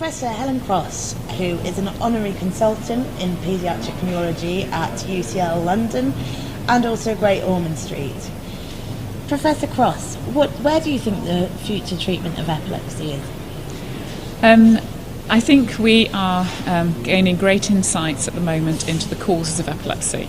Professor Helen Cross, who is an honorary consultant in paediatric neurology at UCL London and also Great Ormond Street. Professor Cross, where do you think the future treatment of epilepsy is? I think we are gaining great insights at the moment into the causes of epilepsy.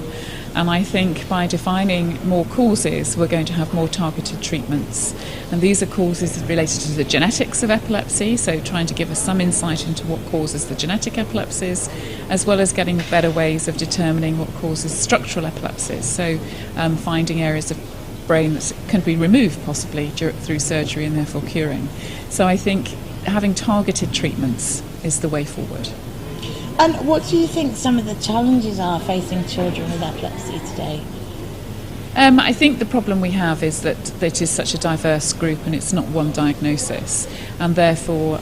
And I think by defining more causes, we're going to have more targeted treatments. And these are causes related to the genetics of epilepsy, so trying to give us some insight into what causes the genetic epilepsies, as well as getting better ways of determining what causes structural epilepsies. So finding areas of brain that can be removed possibly through surgery and therefore curing. So I think having targeted treatments is the way forward. And what do you think some of the challenges are facing children with epilepsy today? I think the problem we have is that it is such a diverse group and it's not one diagnosis, and therefore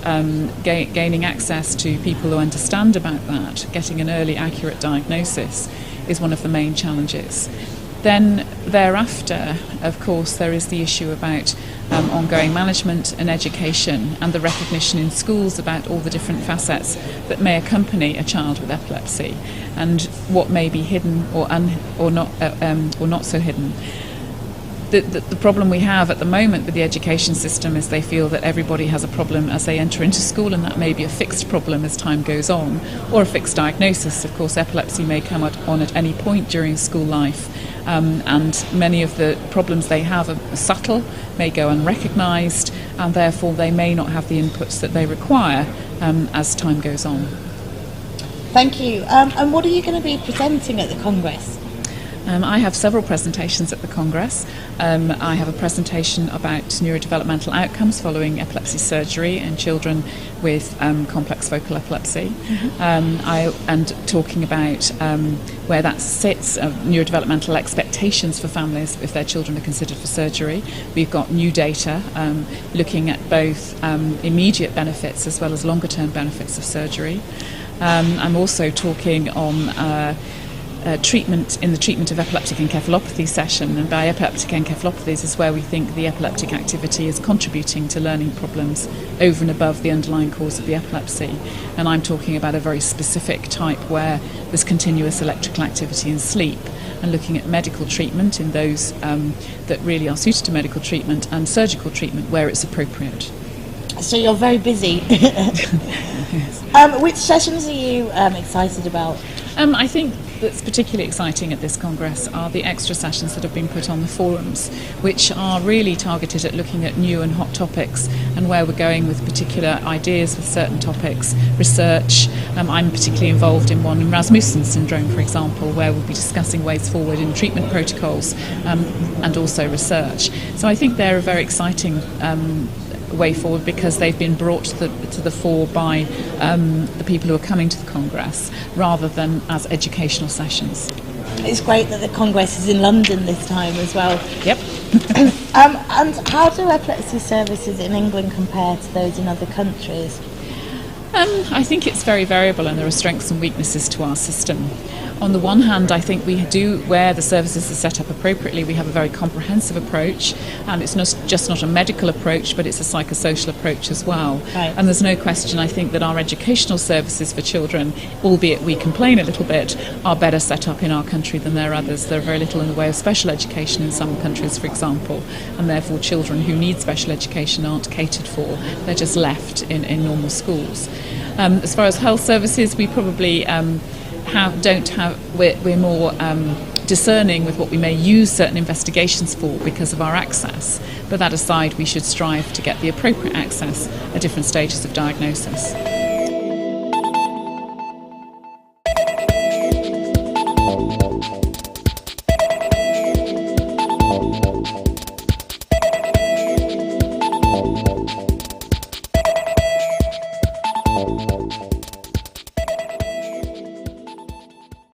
gaining access to people who understand about that, getting an early accurate diagnosis is one of the main challenges. Then thereafter, of course, there is the issue about ongoing management and education and the recognition in schools about all the different facets that may accompany a child with epilepsy and what may be hidden or not so hidden. The problem we have at the moment with the education system is they feel that everybody has a problem as they enter into school, and that may be a fixed problem as time goes on, or a fixed diagnosis. Of course, epilepsy may come on at any point during school life, and many of the problems they have are subtle, may go unrecognised, and therefore they may not have the inputs that they require as time goes on. Thank you. And what are you going to be presenting at the Congress? I have several presentations at the Congress. I have a presentation about neurodevelopmental outcomes following epilepsy surgery in children with complex focal epilepsy, and talking about where that sits, neurodevelopmental expectations for families if their children are considered for surgery. We've got new data looking at both immediate benefits as well as longer term benefits of surgery. I'm also talking on treatment of epileptic encephalopathy session, and by epileptic encephalopathies is where we think the epileptic activity is contributing to learning problems over and above the underlying cause of the epilepsy. And I'm talking about a very specific type where there's continuous electrical activity in sleep, and looking at medical treatment in those that really are suited to medical treatment, and surgical treatment where it's appropriate. So you're very busy. Yes. Which sessions are you excited about? I think that's particularly exciting at this Congress are the extra sessions that have been put on the forums, which are really targeted at looking at new and hot topics and where we're going with particular ideas with certain topics, research. I'm particularly involved in one in Rasmussen syndrome, for example, where we'll be discussing ways forward in treatment protocols and also research. So I think they're a very exciting way forward because they've been brought to the fore by the people who are coming to the Congress rather than as educational sessions. It's great that the Congress is in London this time as well. Yep. And how do epilepsy services in England compare to those in other countries? I think it's very variable, and there are strengths and weaknesses to our system. On the one hand, I think we do, where the services are set up appropriately, we have a very comprehensive approach, and it's not a medical approach, but it's a psychosocial approach as well. Right. And there's no question, I think, that our educational services for children, albeit we complain a little bit, are better set up in our country than there are others. There are very little in the way of special education in some countries, for example, and therefore children who need special education aren't catered for. They're just left in normal schools. As far as health services, we probably we're more discerning with what we may use certain investigations for because of our access. But that aside, we should strive to get the appropriate access at different stages of diagnosis.